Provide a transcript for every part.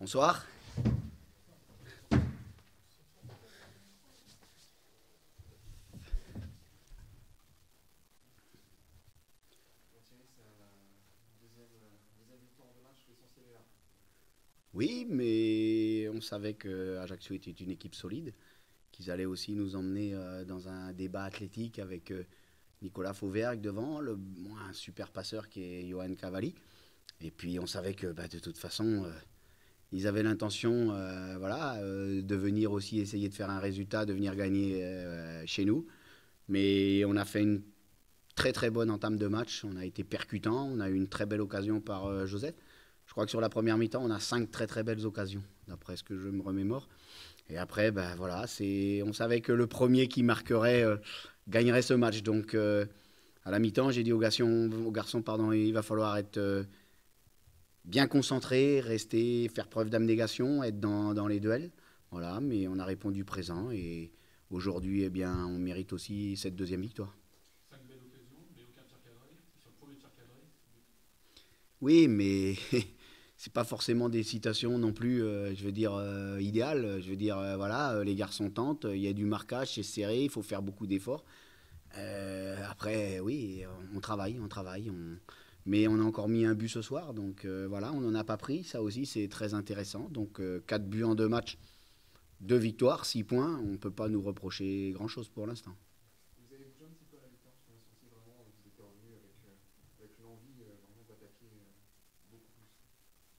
Bonsoir. Oui, mais on savait que Ajaccio était une équipe solide, qu'ils allaient aussi nous emmener dans un débat athlétique avec Nicolas Fauvergue devant, un super passeur qui est Johan Cavalli. Et puis on savait que de toute façon, ils avaient l'intention de venir aussi essayer de faire un résultat, de venir gagner chez nous. Mais on a fait une très très bonne entame de match, on a été percutant, on a eu une très belle occasion par Joseph. Je crois que sur la première mi-temps, on a 5 très très belles occasions, d'après ce que je me remémore. Et après, on savait que le premier qui marquerait gagnerait ce match. Donc à la mi-temps, j'ai dit aux garçons, il va falloir être bien concentré, rester, faire preuve d'abnégation, être dans les duels. Voilà, mais on a répondu présent et aujourd'hui, eh bien, on mérite aussi cette deuxième victoire. Oui, mais c'est pas forcément des citations non plus, idéales. Je veux dire, les garçons tentent, il y a du marquage, c'est serré, il faut faire beaucoup d'efforts. Après, oui, on travaille. Mais on a encore mis un but ce soir, donc voilà, on n'en a pas pris. Ça aussi, c'est très intéressant. Donc 4 buts en 2 matchs, 2 victoires, 6 points. On ne peut pas nous reprocher grand-chose pour l'instant.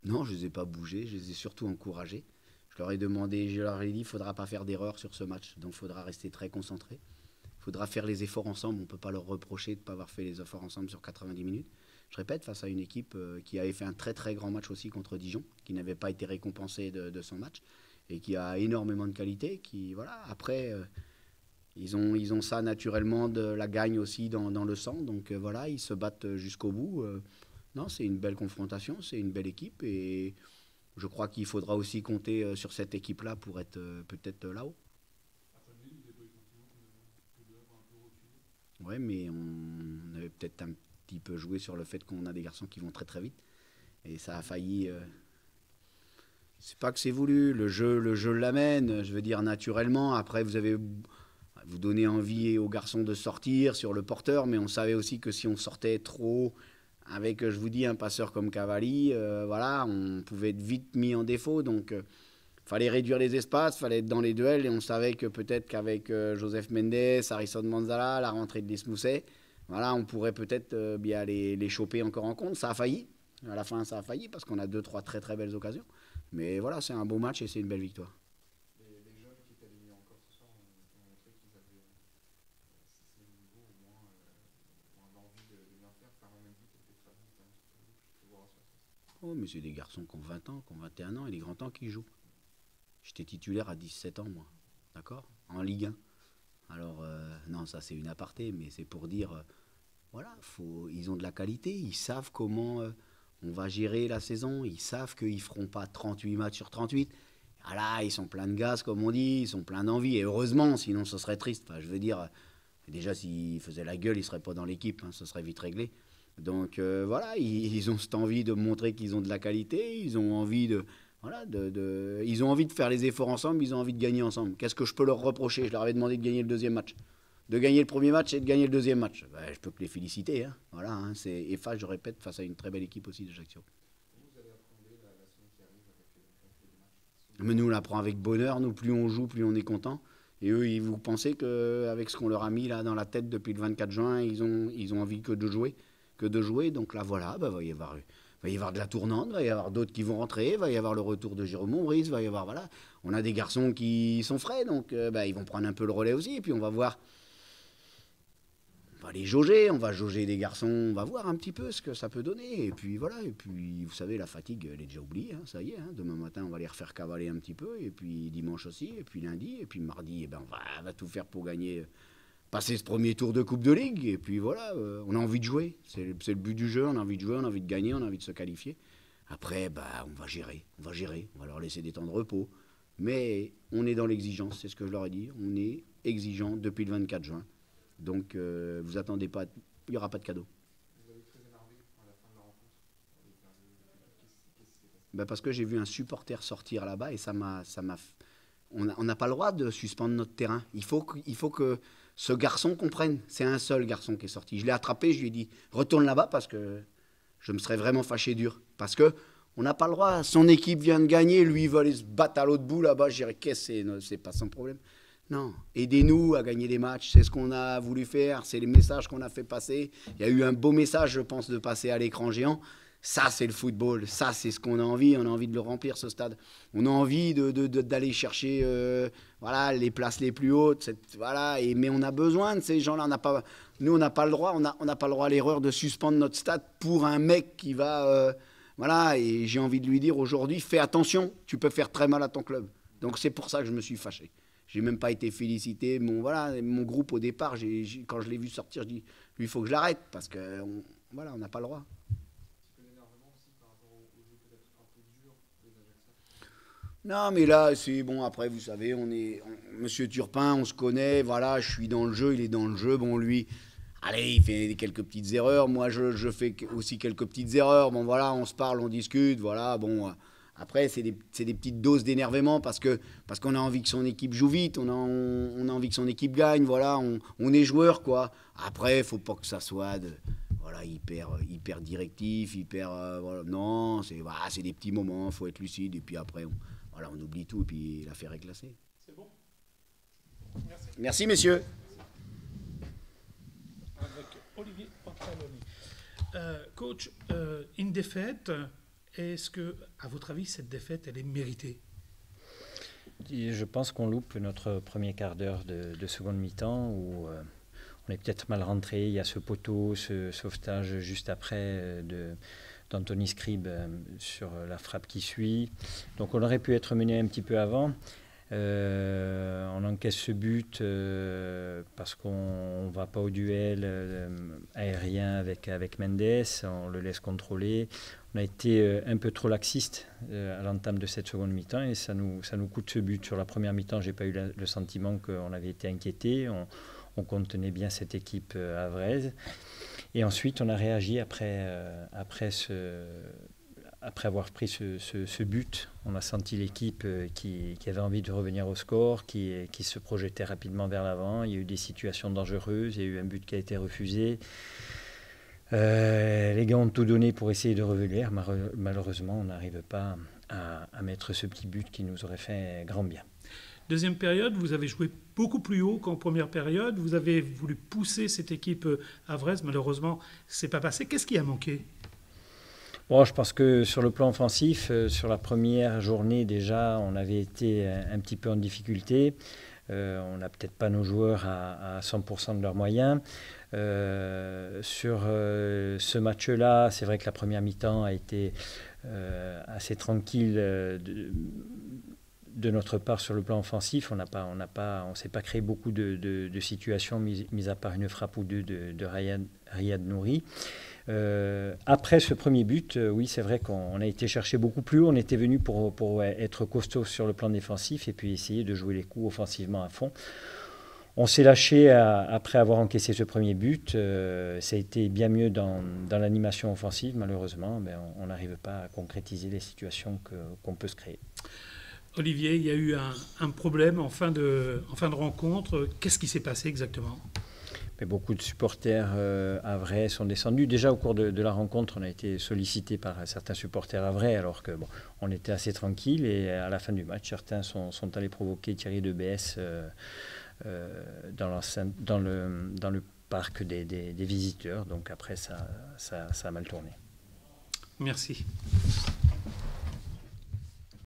Non, je ne les ai pas bougés, je les ai surtout encouragés. Je leur ai demandé, je leur ai dit, il ne faudra pas faire d'erreur sur ce match, donc il faudra rester très concentré. Il faudra faire les efforts ensemble, on ne peut pas leur reprocher de ne pas avoir fait les efforts ensemble sur 90 minutes. Je répète, face à une équipe qui avait fait un très très grand match aussi contre Dijon, qui n'avait pas été récompensé de son match, et qui a énormément de qualité, après, ils ont ça naturellement de la gagne aussi dans le sang, donc voilà, ils se battent jusqu'au bout. Non, c'est une belle confrontation, c'est une belle équipe, et je crois qu'il faudra aussi compter sur cette équipe-là pour être peut-être là-haut. Ouais, mais on avait peut-être un petit peu joué sur le fait qu'on a des garçons qui vont très très vite. Et ça a failli. C'est pas que c'est voulu, le jeu l'amène, je veux dire naturellement. Après, vous donnez envie aux garçons de sortir sur le porteur, mais on savait aussi que si on sortait trop avec, je vous dis, un passeur comme Cavalli, on pouvait être vite mis en défaut. Donc, fallait réduire les espaces, fallait être dans les duels, et on savait que peut-être qu'avec Joseph Mendes, Harrison Manzala, la rentrée de Desmousset, voilà, on pourrait peut-être bien les choper encore en compte. Ça a failli. À la fin, ça a failli parce qu'on a 2-3 très très belles occasions. Mais voilà, c'est un beau match et c'est une belle victoire. Oh, mais c'est des garçons qui ont 20 ans, qui ont 21 ans, et les grands temps qui jouent. J'étais titulaire à 17 ans, moi. D'accord. En Ligue 1. Alors, non, ça c'est une aparté, mais c'est pour dire, ils ont de la qualité, ils savent comment on va gérer la saison, ils savent qu'ils ne feront pas 38 matchs sur 38. Voilà, ils sont pleins de gaz, comme on dit, ils sont pleins d'envie, et heureusement, sinon ce serait triste. Enfin, je veux dire, déjà, s'ils faisaient la gueule, ils ne seraient pas dans l'équipe, hein, ce serait vite réglé. Donc ils ont cette envie de montrer qu'ils ont de la qualité, ils ont envie ils ont envie de faire les efforts ensemble, ils ont envie de gagner ensemble. Qu'est-ce que je peux leur reprocher? Je leur avais demandé de gagner le deuxième match. De gagner le premier match et de gagner le deuxième match. Je peux que les féliciter. Hein. Voilà, hein, et face, je répète, face à une très belle équipe aussi d'Ajaccio. Mais nous, on la prend avec bonheur. Nous, plus on joue, plus on est content. Et eux, vous pensez qu'avec ce qu'on leur a mis là dans la tête depuis le 24 juin, ils ont envie que de jouer, Donc là, voilà, va y avoir de la tournante, va y avoir d'autres qui vont rentrer, va y avoir le retour de Jérôme Maurice, va y avoir, voilà. On a des garçons qui sont frais, donc ils vont prendre un peu le relais aussi. Et puis on va voir, on va les jauger, on va jauger des garçons, on va voir un petit peu ce que ça peut donner. Et puis voilà, et puis vous savez, la fatigue, elle est déjà oubliée, hein, ça y est. Hein, demain matin, on va les refaire cavaler un petit peu, et puis dimanche aussi, et puis lundi, et puis mardi, on va tout faire pour gagner, passer ce premier tour de Coupe de Ligue. Et puis voilà, on a envie de jouer, c'est le but du jeu, on a envie de jouer, on a envie de gagner, on a envie de se qualifier. Après, on va leur laisser des temps de repos. Mais on est dans l'exigence, c'est ce que je leur ai dit, on est exigeant depuis le 24 juin. Donc vous attendez pas, il n'y aura pas de cadeau. Ben parce que j'ai vu un supporter sortir là-bas et on n'a pas le droit de suspendre notre terrain. Il faut que ce garçon comprenne. C'est un seul garçon qui est sorti. Je l'ai attrapé, je lui ai dit retourne là-bas parce que je me serais vraiment fâché dur. Parce que on n'a pas le droit. Son équipe vient de gagner, lui il va aller se battre à l'autre bout là-bas. Je dirais qu'est-ce que c'est pas son problème. Non, aidez-nous à gagner des matchs. C'est ce qu'on a voulu faire. C'est les messages qu'on a fait passer. Il y a eu un beau message, je pense, de passer à l'écran géant. Ça, c'est le football. Ça, c'est ce qu'on a envie. On a envie de le remplir, ce stade. On a envie d'aller chercher voilà, les places les plus hautes. Voilà, mais on a besoin de ces gens-là. Nous, on n'a pas le droit. On n'a pas le droit à l'erreur de suspendre notre stade pour un mec qui va... voilà, et j'ai envie de lui dire aujourd'hui, fais attention, tu peux faire très mal à ton club. Donc c'est pour ça que je me suis fâché. J'ai même pas été félicité. Mon groupe au départ, quand je l'ai vu sortir, je dis, lui, il faut que je l'arrête parce que voilà, on n'a pas le droit. Non, mais là, c'est bon. Après, vous savez, Monsieur Turpin, on se connaît. Voilà, je suis dans le jeu, il est dans le jeu. Bon, lui, allez, il fait quelques petites erreurs. Moi, je fais aussi quelques petites erreurs. Bon, voilà, on se parle, on discute. Voilà, bon. Après, c'est des petites doses d'énervement parce qu'on a envie que son équipe joue vite. On a envie que son équipe gagne. Voilà, on est joueur, quoi. Après, il faut pas que ça soit voilà, hyper directif, voilà. Non, c'est des petits moments. Il faut être lucide. Et puis après, voilà, on oublie tout et puis l'affaire est classée. C'est bon. Merci. Merci, messieurs. Avec Olivier Pantaloni. Coach, une défaite, est-ce que, à votre avis, cette défaite, elle est méritée? Je pense qu'on loupe notre premier quart d'heure de seconde mi-temps où on est peut-être mal rentré. Il y a ce poteau, ce sauvetage juste après d'Anthony Scribe sur la frappe qui suit. Donc on aurait pu être mené un petit peu avant. On encaisse ce but parce qu'on ne va pas au duel aérien avec Mendes, on le laisse contrôler. On a été un peu trop laxiste à l'entame de cette seconde mi-temps et ça nous coûte ce but. Sur la première mi-temps, je n'ai pas eu le sentiment qu'on avait été inquiété. On contenait bien cette équipe havraise. Et ensuite, on a réagi après avoir pris ce but. On a senti l'équipe qui avait envie de revenir au score, qui se projetait rapidement vers l'avant. Il y a eu des situations dangereuses, il y a eu un but qui a été refusé. Les gars ont tout donné pour essayer de revenir. Malheureusement, on n'arrive pas à mettre ce petit but qui nous aurait fait grand bien. Deuxième période, vous avez joué beaucoup plus haut qu'en première période. Vous avez voulu pousser cette équipe havraise. Malheureusement, ce n'est pas passé. Qu'est-ce qui a manqué ? Bon, je pense que sur le plan offensif, sur la première journée déjà, on avait été un petit peu en difficulté. On n'a peut-être pas nos joueurs à 100% de leurs moyens. Sur ce match-là, c'est vrai que la première mi-temps a été assez tranquille de notre part sur le plan offensif. On ne s'est pas créé beaucoup de situations, mis à part une frappe ou deux de Riyad Nouri. Après ce premier but, oui, c'est vrai qu'on a été chercher beaucoup plus haut. On était venu pour être costaud sur le plan défensif et puis essayer de jouer les coups offensivement à fond. On s'est lâché après avoir encaissé ce premier but. Ça a été bien mieux dans l'animation offensive. Malheureusement, on n'arrive pas à concrétiser les situations qu'on peut se créer. Olivier, il y a eu un problème en fin de rencontre. Qu'est-ce qui s'est passé exactement ? Mais beaucoup de supporters havrais sont descendus. Déjà au cours de la rencontre, on a été sollicité par certains supporters havrais alors que on était assez tranquille et à la fin du match, certains sont allés provoquer Thierry Debès dans le parc des visiteurs. Donc après, ça a mal tourné. Merci.